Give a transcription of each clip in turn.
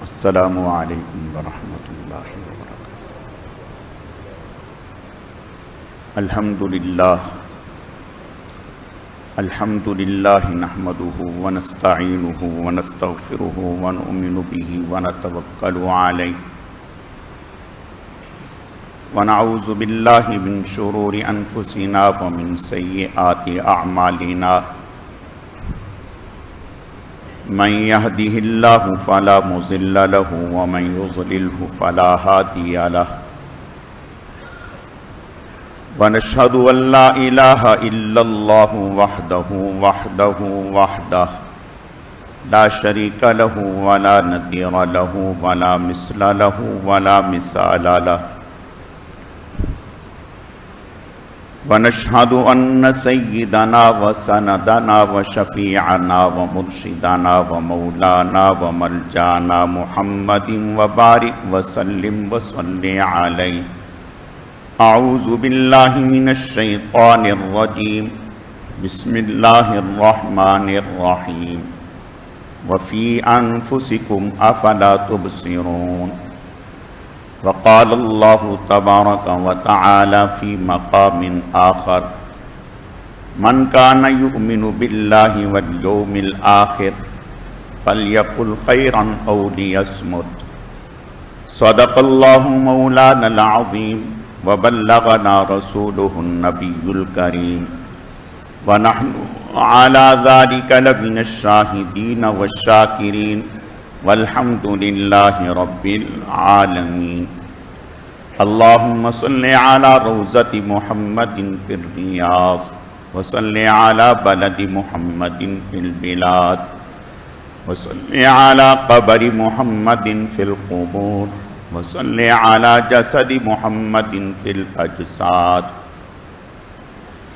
السلام علیکم ورحمۃ اللہ وبرکاتہ۔ الحمد للہ نحمده ونستعینه ونستغفره ونؤمن به ونتوکل علیہ ونعوذ باللہ من شرور انفسنا ومن سیئات اعمالنا، من يهده الله فلا مضل له ومن يضلله فلا هادي له، ونشهد أن لا إله إلا الله وحده لا شريك له ولا نظير له ولا مثل له ولا مثال له، ونشهد أن سيدنا وسندنا وشفيعنا ومرشدنا ومولانا وملجانا محمد وبارك وسلم وصل عليه۔ أعوذ بالله من الشيطان الرجيم، بسم الله الرحمن الرحيم، وفي أنفسكم أفلا تبصرون۔ وقال الله تبارك وتعالى في مقام آخر، من كان يؤمن بالله واليوم الآخر فليقل خيرا أو ليصمت۔ صدق الله مولانا العظيم وبلغنا رسوله النبي الكريم، ونحن على ذلك لمن الشاهدين والشاكرين، والحمد لله رب العالمين۔ اللهم صل على روضة محمد في الرياض، وصل على بلد محمد في البلاد، وصل على قبر محمد في القبور، وصل على جسد محمد في الأجساد،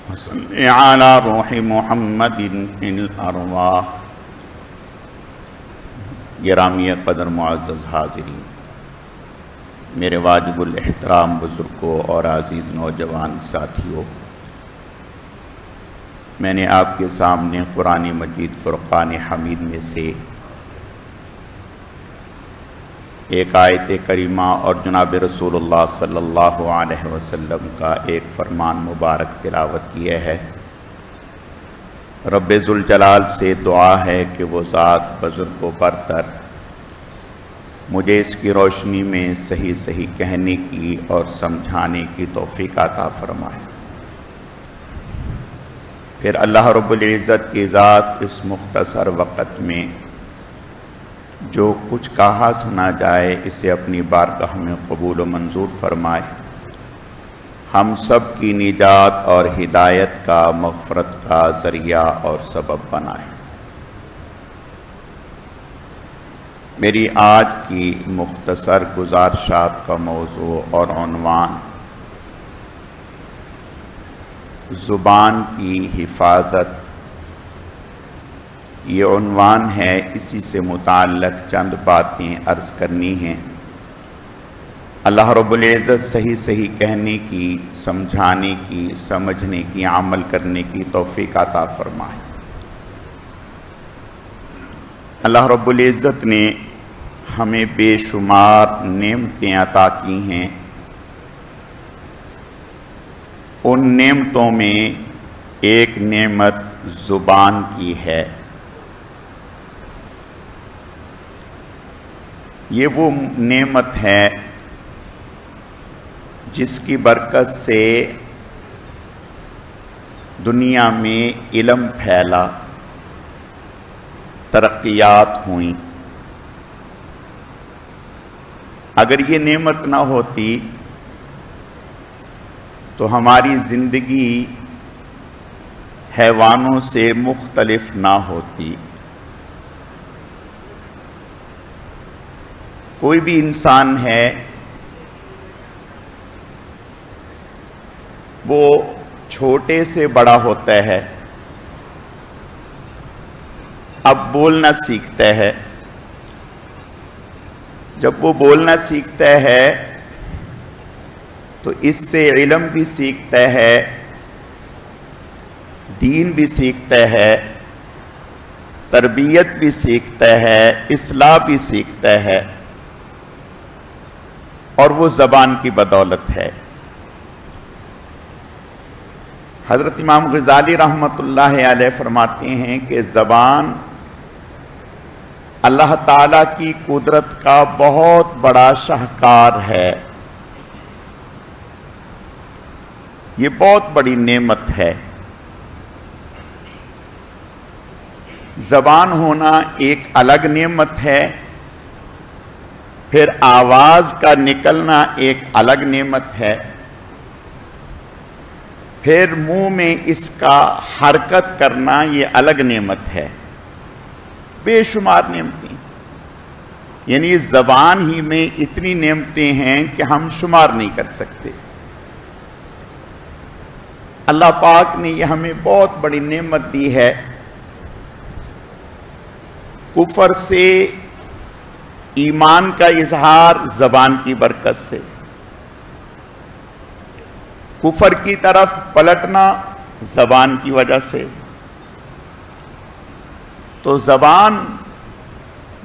وصل على روح محمد في الأرواح۔ گرامی قدر معزز حاضرین، میرے واجب الاحترام بزرگوں اور عزیز نوجوان ساتھیوں، میں نے آپ کے سامنے قرآن مجید فرقان حمید میں سے ایک آیت کریمہ اور جناب رسول اللہ صلی اللہ علیہ وسلم کا ایک فرمان مبارک تلاوت کیا ہے۔ رب ذوالجلال سے دعا ہے کہ وہ ذات بزرگ و برتر مجھے اس کی روشنی میں صحیح صحیح کہنے کی اور سمجھانے کی توفیق عطا فرمائے۔ پھر اللہ رب العزت کی ذات اس مختصر وقت میں جو کچھ کہا سنا جائے اسے اپنی بارگاہ میں قبول و منظور فرمائے، ہم سب کی نجات اور ہدایت کا، مغفرت کا ذریعہ اور سبب بنائے۔ میری آج کی مختصر گزارشات کا موضوع اور عنوان زبان کی حفاظت، یہ عنوان ہے۔ اسی سے متعلق چند باتیں عرض کرنی ہیں۔ اللہ رب العزت صحیح صحیح کہنے کی، سمجھانے کی، سمجھنے کی، عمل کرنے کی توفیق عطا فرمائے۔ اللہ رب العزت نے ہمیں بے شمار نعمتیں عطا کی ہیں۔ ان نعمتوں میں ایک نعمت زبان کی ہے۔ یہ وہ نعمت ہے جس کی برکت سے دنیا میں علم پھیلا، ترقیات ہوئیں۔ اگر یہ نعمت نہ ہوتی تو ہماری زندگی حیوانوں سے مختلف نہ ہوتی۔ کوئی بھی انسان ہے وہ چھوٹے سے بڑا ہوتا ہے، اب بولنا سیکھتا ہے۔ جب وہ بولنا سیکھتا ہے تو اس سے علم بھی سیکھتا ہے، دین بھی سیکھتا ہے، تربیت بھی سیکھتا ہے، اصلاح بھی سیکھتا ہے، اور وہ زبان کی بدولت ہے۔ حضرت امام غزالی رحمۃ اللہ علیہ فرماتے ہیں کہ زبان اللہ تعالیٰ کی قدرت کا بہت بڑا شاہکار ہے، یہ بہت بڑی نعمت ہے۔ زبان ہونا ایک الگ نعمت ہے، پھر آواز کا نکلنا ایک الگ نعمت ہے، پھر منہ میں اس کا حرکت کرنا یہ الگ نعمت ہے، بے شمار نعمتیں، یعنی زبان ہی میں اتنی نعمتیں ہیں کہ ہم شمار نہیں کر سکتے۔ اللہ پاک نے یہ ہمیں بہت بڑی نعمت دی ہے، کفر سے ایمان کا اظہار زبان کی برکت سے، کفر کی طرف پلٹنا زبان کی وجہ سے۔ تو زبان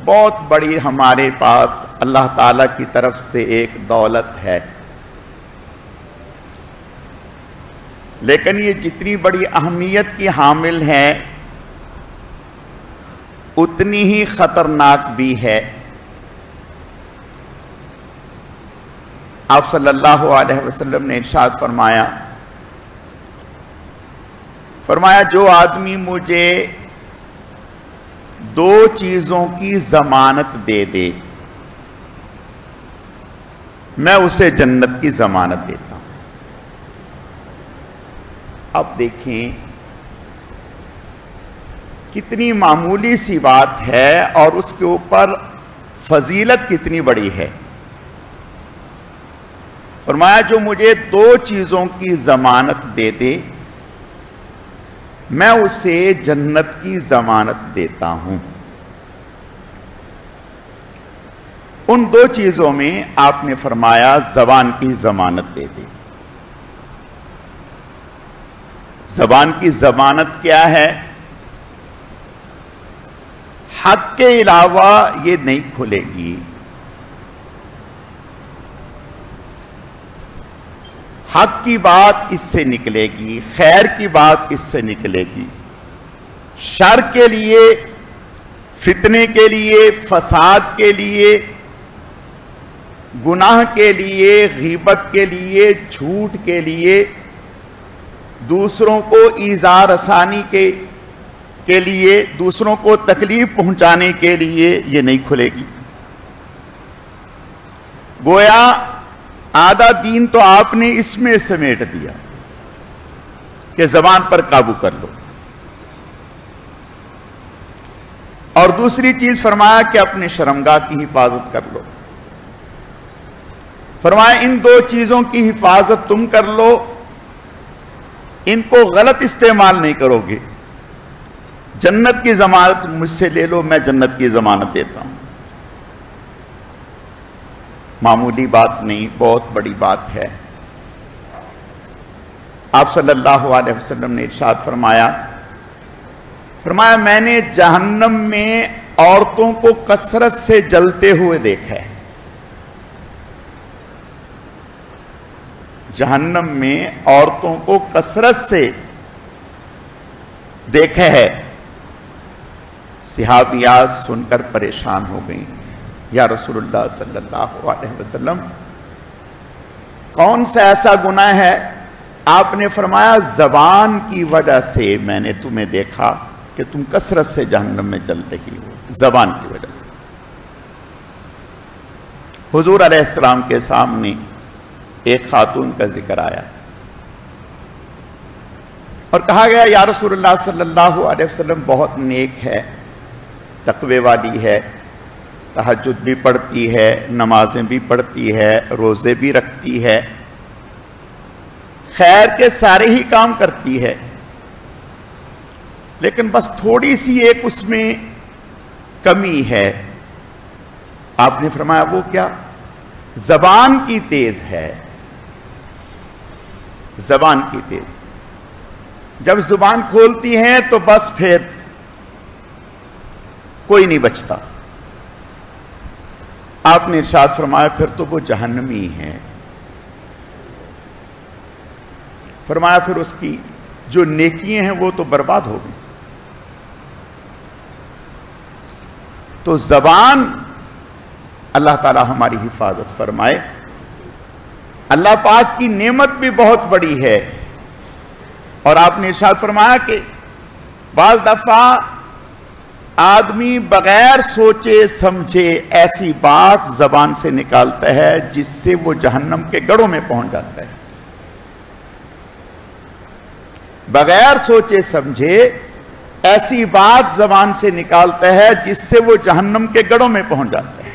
بہت بڑی ہمارے پاس اللہ تعالیٰ کی طرف سے ایک دولت ہے، لیکن یہ جتنی بڑی اہمیت کی حامل ہے اتنی ہی خطرناک بھی ہے۔ آپ صلی اللہ علیہ وسلم نے ارشاد فرمایا جو آدمی مجھے دو چیزوں کی ضمانت دے دے میں اسے جنت کی ضمانت دیتا ہوں۔ اب دیکھیں کتنی معمولی سی بات ہے اور اس کے اوپر فضیلت کتنی بڑی ہے۔ فرمایا جو مجھے دو چیزوں کی ضمانت دے دے میں اسے جنت کی ضمانت دیتا ہوں۔ ان دو چیزوں میں آپ نے فرمایا زبان کی ضمانت دے دے۔ زبان کی ضمانت کیا ہے؟ حق کے علاوہ یہ نہیں کھلے گی، حق کی بات اس سے نکلے گی، خیر کی بات اس سے نکلے گی، شر کے لیے، فتنے کے لیے، فساد کے لیے، گناہ کے لیے، غیبت کے لیے، جھوٹ کے لیے، دوسروں کو ایذا رسانی کے لیے، دوسروں کو تکلیف پہنچانے کے لیے یہ نہیں کھلے گی۔ گویا آدھا دین تو آپ نے اس میں سمیٹ دیا کہ زبان پر قابو کر لو، اور دوسری چیز فرمایا کہ اپنے شرمگاہ کی حفاظت کر لو۔ فرمایا ان دو چیزوں کی حفاظت تم کر لو، ان کو غلط استعمال نہیں کرو گے، جنت کی ضمانت مجھ سے لے لو، میں جنت کی ضمانت دیتا ہوں۔ معمولی بات نہیں، بہت بڑی بات ہے۔ آپ صلی اللہ علیہ وسلم نے ارشاد فرمایا میں نے جہنم میں عورتوں کو کثرت سے جلتے ہوئے دیکھا ہے۔ جہنم میں عورتوں کو کثرت سے دیکھا ہے۔ صحابیات سن کر پریشان ہو گئیں، یا رسول اللہ صلی اللہ علیہ وسلم کون سا ایسا گناہ ہے؟ آپ نے فرمایا زبان کی وجہ سے میں نے تمہیں دیکھا کہ تم کثرت سے جہنم میں جل رہی ہو، زبان کی وجہ سے۔ حضور علیہ السلام کے سامنے ایک خاتون کا ذکر آیا اور کہا گیا یا رسول اللہ صلی اللہ علیہ وسلم بہت نیک ہے، تقوی والی ہے، تہجد بھی پڑھتی ہے، نمازیں بھی پڑھتی ہے، روزے بھی رکھتی ہے، خیر کے سارے ہی کام کرتی ہے، لیکن بس تھوڑی سی ایک اس میں کمی ہے۔ آپ نے فرمایا وہ کیا؟ زبان کی تیز ہے، زبان کی تیز۔ جب زبان کھولتی ہیں تو بس پھر کوئی نہیں بچتا۔ آپ نے ارشاد فرمایا پھر تو وہ جہنمی ہے۔ فرمایا پھر اس کی جو نیکیاں ہیں وہ تو برباد ہو گئی۔ تو زبان، اللہ تعالی ہماری حفاظت فرمائے۔ اللہ پاک کی نعمت بھی بہت بڑی ہے، اور آپ نے ارشاد فرمایا کہ بعض دفعہ آدمی بغیر سوچے سمجھے ایسی بات زبان سے نکالتا ہے جس سے وہ جہنم کے گڑھوں میں پہنچ جاتا ہے۔ بغیر سوچے سمجھے ایسی بات زبان سے نکالتا ہے جس سے وہ جہنم کے گڑھوں میں پہنچ جاتا ہے۔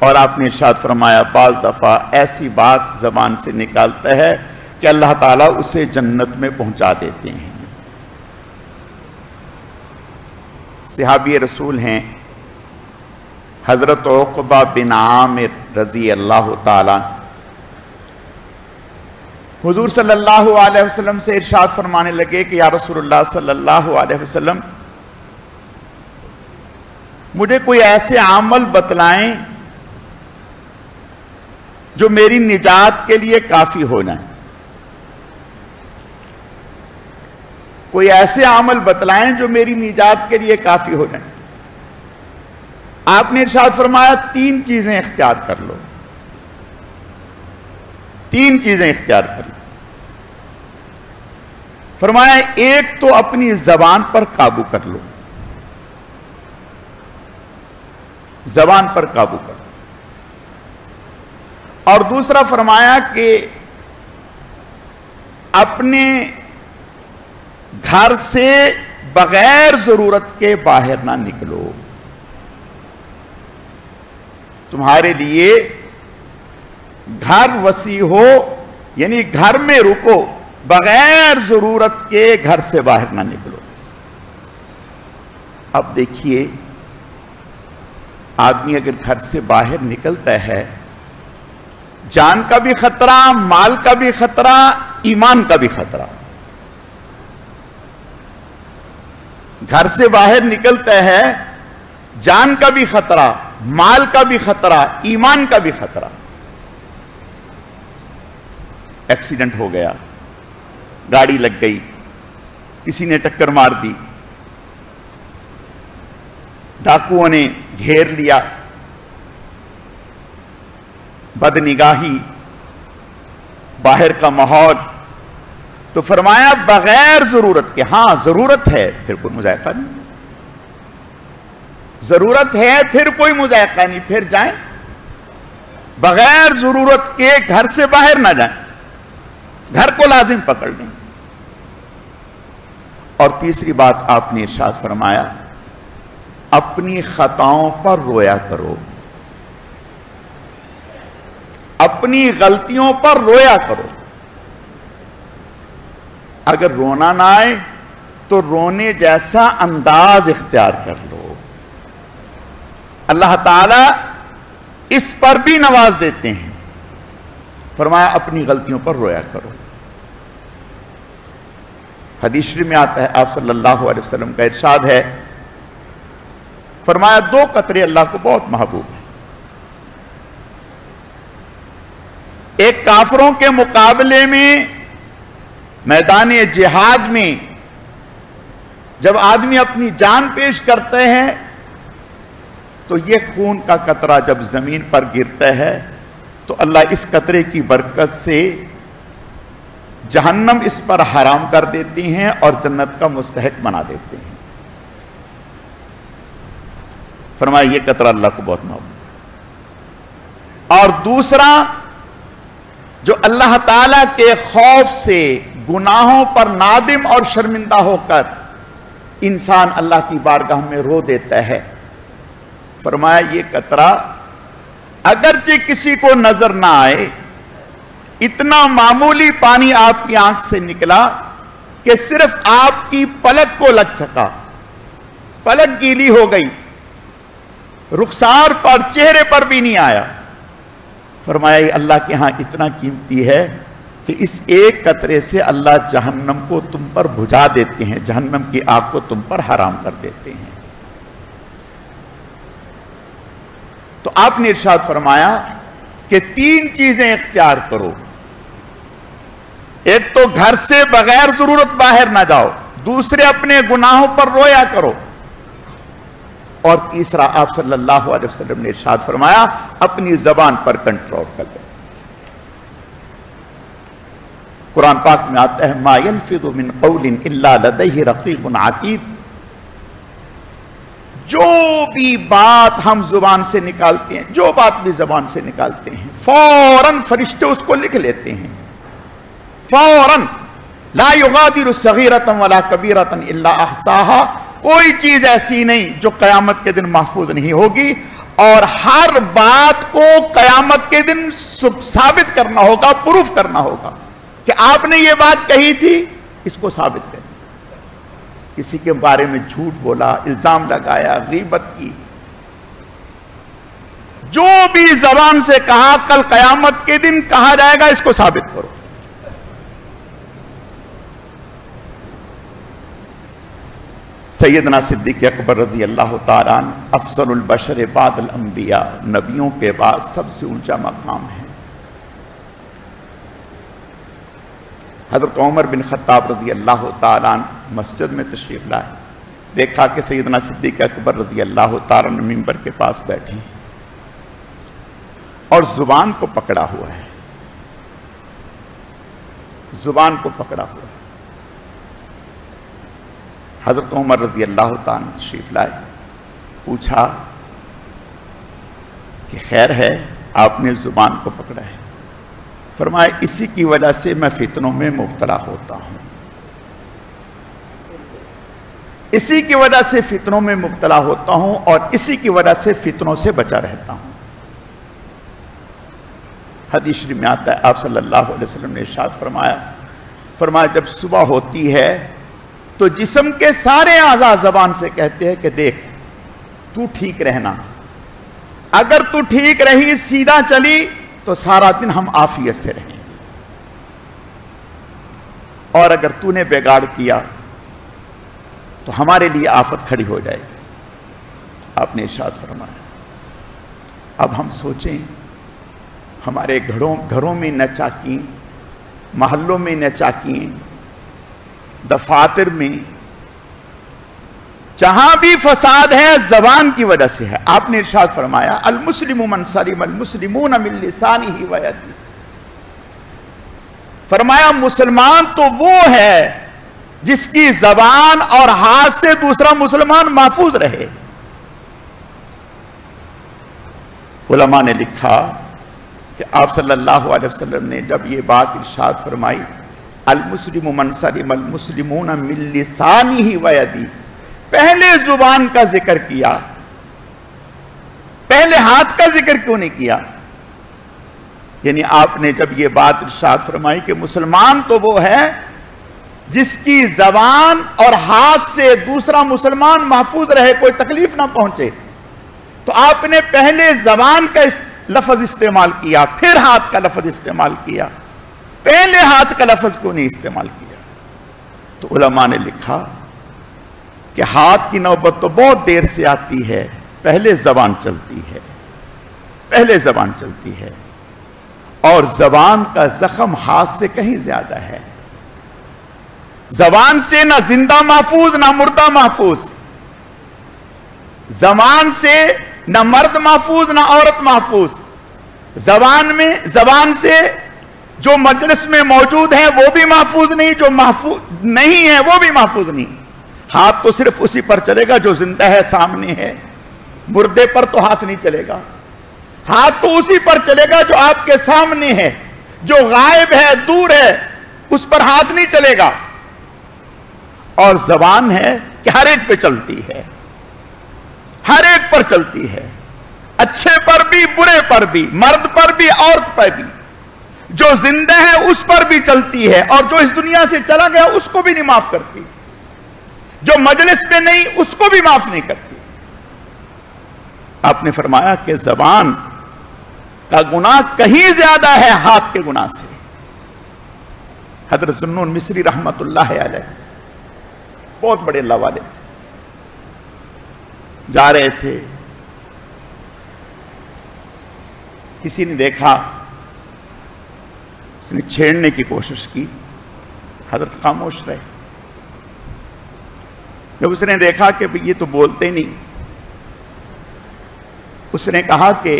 اور آپ نے ارشاد فرمایا بعض دفعہ ایسی بات زبان سے نکالتا ہے کہ اللہ تعالیٰ اسے جنت میں پہنچا دیتے ہیں۔ صحابی رسول ہیں حضرت عقبہ بن عامر رضی اللہ تعالیٰ، حضور صلی اللہ علیہ وسلم سے ارشاد فرمانے لگے کہ یا رسول اللہ صلی اللہ علیہ وسلم، مجھے کوئی ایسے عمل بتلائیں جو میری نجات کے لیے کافی ہو جائیں۔ کوئی ایسے عمل بتلائیں جو میری نجات کے لیے کافی ہو جائیں۔ آپ نے ارشاد فرمایا 3 چیزیں اختیار کر لو، 3 چیزیں اختیار کر لو۔ فرمایا ایک تو اپنی زبان پر قابو کر لو، زبان پر قابو کر لو، اور دوسرا فرمایا کہ اپنے گھر سے بغیر ضرورت کے باہر نہ نکلو۔ تمہارے لیے گھر وسیع ہو، یعنی گھر میں رکو، بغیر ضرورت کے گھر سے باہر نہ نکلو۔ اب دیکھیے، آدمی اگر گھر سے باہر نکلتا ہے، جان کا بھی خطرہ، مال کا بھی خطرہ، ایمان کا بھی خطرہ۔ گھر سے باہر نکلتا ہے، جان کا بھی خطرہ، مال کا بھی خطرہ، ایمان کا بھی خطرہ۔ ایکسیڈنٹ ہو گیا، گاڑی لگ گئی، کسی نے ٹکر مار دی، ڈاکوؤں نے گھیر لیا، بدنگاہی، باہر کا ماحول، تو فرمایا بغیر ضرورت کے، ہاں ضرورت ہے پھر کوئی مذائقہ نہیں، ضرورت ہے پھر کوئی مذائقہ نہیں، پھر جائیں، بغیر ضرورت کے گھر سے باہر نہ جائیں، گھر کو لازم پکڑ لیں۔ اور تیسری بات آپ نے ارشاد فرمایا اپنی خطاؤں پر رویا کرو، اپنی غلطیوں پر رویا کرو۔ اگر رونا نہ آئے تو رونے جیسا انداز اختیار کر لو، اللہ تعالیٰ اس پر بھی نواز دیتے ہیں۔ فرمایا اپنی غلطیوں پر رویا کرو۔ حدیث شریف میں آتا ہے، آپ صلی اللہ علیہ وسلم کا ارشاد ہے، فرمایا 2 قطرے اللہ کو بہت محبوب ہیں۔ ایک کافروں کے مقابلے میں میدان جہاد میں جب آدمی اپنی جان پیش کرتے ہیں تو یہ خون کا قطرہ جب زمین پر گرتا ہے تو اللہ اس قطرے کی برکت سے جہنم اس پر حرام کر دیتی ہیں اور جنت کا مستحق بنا دیتے ہیں۔ فرمایا یہ قطرہ اللہ کو بہت محبوب ہے۔ اور دوسرا، جو اللہ تعالی کے خوف سے گناہوں پر نادم اور شرمندہ ہو کر انسان اللہ کی بارگاہ میں رو دیتا ہے، فرمایا یہ قطرہ اگرچہ کسی کو نظر نہ آئے، اتنا معمولی پانی آپ کی آنکھ سے نکلا کہ صرف آپ کی پلک کو لگ سکا، پلک گیلی ہو گئی، رخسار پر، چہرے پر بھی نہیں آیا۔ فرمایا یہ اللہ کے ہاں اتنا قیمتی ہے کہ اس ایک قطرے سے اللہ جہنم کو تم پر بجھا دیتے ہیں، جہنم کی آگ کو تم پر حرام کر دیتے ہیں۔ تو آپ نے ارشاد فرمایا کہ 3 چیزیں اختیار کرو، ایک تو گھر سے بغیر ضرورت باہر نہ جاؤ، دوسرے اپنے گناہوں پر رویا کرو، اور تیسرا آپ صلی اللہ علیہ وسلم نے ارشاد فرمایا اپنی زبان پر کنٹرول کر لو۔ قرآن پاک میں آتا ہے ما يلفظ من قول الا لديه رقیب عتید، جو بھی بات ہم زبان سے نکالتے ہیں، جو بات بھی زبان سے نکالتے ہیں، فوراً فرشتے اس کو لکھ لیتے ہیں، فوراً لا یغادر صغیرۃ ولا کبیرۃ الا احصاها، کوئی چیز ایسی نہیں جو قیامت کے دن محفوظ نہیں ہوگی، اور ہر بات کو قیامت کے دن ثابت کرنا ہوگا، پروف کرنا ہوگا کہ آپ نے یہ بات کہی تھی، اس کو ثابت کریں۔ کسی کے بارے میں جھوٹ بولا، الزام لگایا، غیبت کی، جو بھی زبان سے کہا کل قیامت کے دن کہا جائے گا، اس کو ثابت کرو۔ سیدنا صدیق اکبر رضی اللہ تعالیٰ عنہ افضل البشر بعد الانبیاء، نبیوں کے بعد سب سے اونچا مقام ہے۔ حضرت عمر بن خطاب رضی اللہ تعالیٰ عنہ مسجد میں تشریف لائے، دیکھا کہ سیدنا صدیق اکبر رضی اللہ تعالیٰ عنہ منبر کے پاس بیٹھے ہیں اور زبان کو پکڑا ہوا ہے، زبان کو پکڑا ہوا ہے۔ حضرت عمر رضی اللہ تعالیٰ عنہ تشریف لائے، پوچھا کہ خیر ہے، آپ نے زبان کو پکڑا ہے؟ فرمایا اسی کی وجہ سے میں فتنوں میں مبتلا ہوتا ہوں، اسی کی وجہ سے فتنوں میں مبتلا ہوتا ہوں، اور اسی کی وجہ سے فتنوں سے بچا رہتا ہوں۔ حدیث شریف میں آتا ہے آپ صلی اللہ علیہ وسلم نے ارشاد فرمایا جب صبح ہوتی ہے تو جسم کے سارے اعضاء زبان سے کہتے ہیں کہ دیکھ تو ٹھیک رہنا، اگر تو ٹھیک رہی، سیدھا چلی، تو سارا دن ہم عافیت سے رہیں گے، اور اگر تو نے بگاڑ کیا تو ہمارے لیے آفت کھڑی ہو جائے گی۔ آپ نے ارشاد فرمایا۔ اب ہم سوچیں، ہمارے گھروں میں نچاکیں، محلوں میں نچاکیں، دفاتر میں، جہاں بھی فساد ہے زبان کی وجہ سے ہے۔ آپ نے ارشاد فرمایا المسلم من سلم المسلمون من لسانہ ویدہ، فرمایا مسلمان تو وہ ہے جس کی زبان اور ہاتھ سے دوسرا مسلمان محفوظ رہے۔ علماء نے لکھا کہ آپ صلی اللہ علیہ وسلم نے جب یہ بات ارشاد فرمائی المسلم من سلم المسلمون من لسانہ ویدہ، پہلے زبان کا ذکر کیا، پہلے ہاتھ کا ذکر کیوں نہیں کیا؟ یعنی آپ نے جب یہ بات ارشاد فرمائی کہ مسلمان تو وہ ہے جس کی زبان اور ہاتھ سے دوسرا مسلمان محفوظ رہے، کوئی تکلیف نہ پہنچے، تو آپ نے پہلے زبان کا لفظ استعمال کیا، پھر ہاتھ کا لفظ استعمال کیا، پہلے ہاتھ کا لفظ کیوں نہیں استعمال کیا؟ تو علماء نے لکھا کہ ہاتھ کی نوبت تو بہت دیر سے آتی ہے، پہلے زبان چلتی ہے، پہلے زبان چلتی ہے، اور زبان کا زخم ہاتھ سے کہیں زیادہ ہے۔ زبان سے نہ زندہ محفوظ نہ مردہ محفوظ، زبان سے نہ مرد محفوظ نہ عورت محفوظ، زبان سے جو مجلس میں موجود ہیں وہ بھی محفوظ نہیں، جو محفوظ نہیں ہے وہ بھی محفوظ نہیں۔ ہاتھ تو صرف اسی پر چلے گا جو زندہ ہے، سامنے ہے، مردے پر تو ہاتھ نہیں چلے گا۔ ہاتھ تو اسی پر چلے گا جو آپ کے سامنے ہے، جو غائب ہے، دور ہے، اس پر ہاتھ نہیں چلے گا۔ اور زبان ہے کہ ہر ایک پہ چلتی ہے، ہر ایک پر چلتی ہے، اچھے پر بھی برے پر بھی، مرد پر بھی عورت پر بھی، جو زندہ ہے اس پر بھی چلتی ہے، اور جو اس دنیا سے چلا گیا اس کو بھی نہیں معاف کرتی، جو مجلس میں نہیں اس کو بھی معاف نہیں کرتی۔ آپ نے فرمایا کہ زبان کا گناہ کہیں زیادہ ہے ہاتھ کے گناہ سے، حضرت ذوالنون مصری رحمت اللہ علیہ بہت بڑے اللہ والے تھے، جا رہے تھے، کسی نے دیکھا، اس نے چھیڑنے کی کوشش کی، حضرت خاموش رہے۔ جب اس نے دیکھا کہ یہ تو بولتے نہیں، اس نے کہا کہ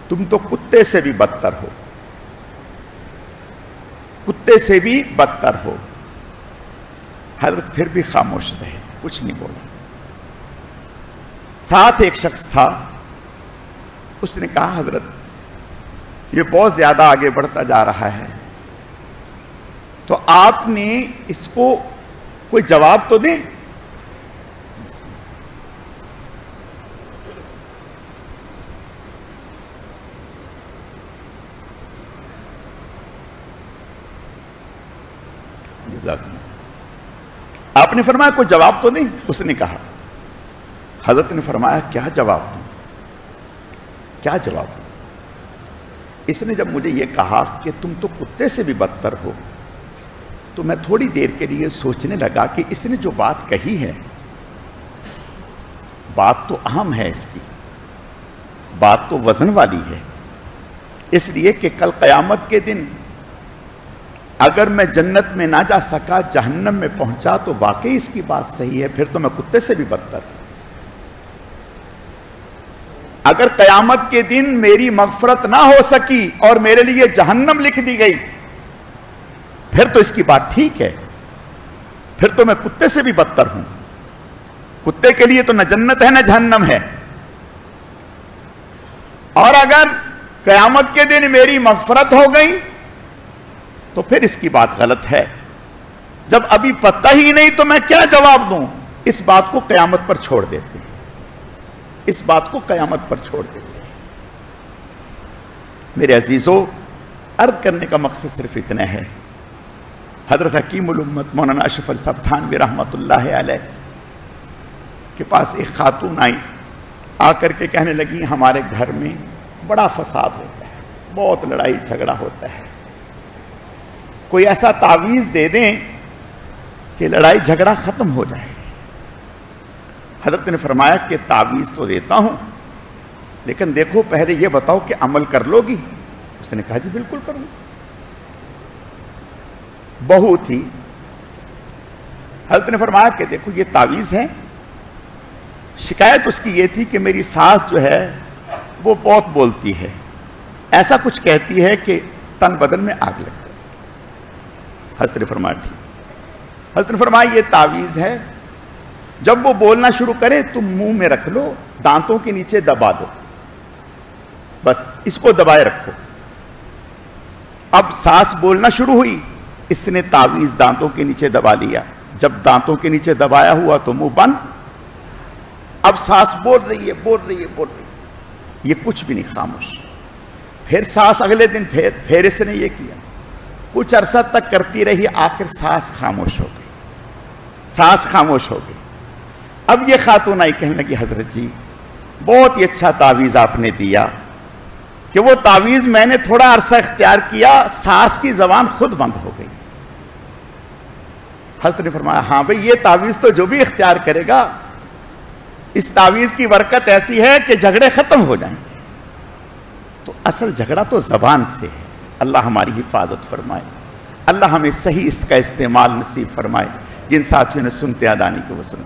تم تو کتے سے بھی بدتر ہو، کتے سے بھی بدتر ہو۔ حضرت پھر بھی خاموش رہے، کچھ نہیں بولا۔ ساتھ ایک شخص تھا، اس نے کہا حضرت یہ بہت زیادہ آگے بڑھتا جا رہا ہے، تو آپ نے اس کو کوئی جواب تو دیں۔ آپ نے فرمایا کوئی جواب تو دیں، اس نے کہا۔ حضرت نے فرمایا کیا جواب دوں، کیا جواب دوں؟ اس نے جب مجھے یہ کہا کہ تم تو کتے سے بھی بدتر ہو، تو میں تھوڑی دیر کے لیے سوچنے لگا کہ اس نے جو بات کہی ہے، بات تو اہم ہے، اس کی بات تو وزن والی ہے، اس لیے کہ کل قیامت کے دن اگر میں جنت میں نہ جا سکا، جہنم میں پہنچا، تو واقعی اس کی بات صحیح ہے، پھر تو میں کتے سے بھی بدتر ہوں۔ اگر قیامت کے دن میری مغفرت نہ ہو سکی اور میرے لیے جہنم لکھ دی گئی، پھر تو اس کی بات ٹھیک ہے، پھر تو میں کتے سے بھی بدتر ہوں۔ کتے کے لیے تو نہ جنت ہے نہ جہنم ہے۔ اور اگر قیامت کے دن میری مغفرت ہو گئی تو پھر اس کی بات غلط ہے۔ جب ابھی پتہ ہی نہیں تو میں کیا جواب دوں؟ اس بات کو قیامت پر چھوڑ دیتے ہیں، اس بات کو قیامت پر چھوڑ دیتے ہیں۔ میرے عزیزو، عرض کرنے کا مقصد صرف اتنا ہے۔ حضرت حکیم الامت مولانا اشرف علی صاحب تھانوی رحمت اللہ علیہ کے پاس ایک خاتون آئی، آ کر کے کہنے لگی ہمارے گھر میں بڑا فساد ہوتا ہے، بہت لڑائی جھگڑا ہوتا ہے، کوئی ایسا تعویذ دے دیں کہ لڑائی جھگڑا ختم ہو جائے۔ حضرت نے فرمایا کہ تعویذ تو دیتا ہوں، لیکن دیکھو پہلے یہ بتاؤ کہ عمل کر لو گی؟ اس نے کہا جی بالکل کروں۔ بہو تھی، حضرت نے فرمایا کہ دیکھو یہ تعویذ ہے، شکایت اس کی یہ تھی کہ میری ساس جو ہے وہ بہت بولتی ہے، ایسا کچھ کہتی ہے کہ تن بدن میں آگ لگ جائے۔ حضرت نے فرمایا ٹھیک۔ حضرت نے فرمایا یہ تعویذ ہے، جب وہ بولنا شروع کرے تم منہ میں رکھ لو، دانتوں کے نیچے دبا دو، بس اس کو دبائے رکھو۔ اب سانس بولنا شروع ہوئی، اس نے تعویذ دانتوں کے نیچے دبا لیا، جب دانتوں کے نیچے دبایا ہوا تو منہ بند۔ اب سانس بول رہی ہے، بول رہی ہے، بول رہی ہے، یہ کچھ بھی نہیں، خاموش۔ پھر سانس اگلے دن پھر اس نے یہ کیا، کچھ عرصہ تک کرتی رہی، آخر سانس خاموش ہو گئی، سانس خاموش ہو گئی۔ اب یہ خاتون آئی، کہنے لگی حضرت جی بہت ہی اچھا تعویذ آپ نے دیا، کہ وہ تعویذ میں نے تھوڑا عرصہ اختیار کیا، سانس کی زبان خود بند ہو گئی۔ حضرت نے فرمایا ہاں بھئی یہ تعویذ تو جو بھی اختیار کرے گا، اس تعویذ کی برکت ایسی ہے کہ جھگڑے ختم ہو جائیں گے۔ تو اصل جھگڑا تو زبان سے ہے۔ اللہ ہماری حفاظت فرمائے، اللہ ہمیں صحیح اس کا استعمال نصیب فرمائے۔ جن ساتھیوں نے سنتے ادانی کو وہ سن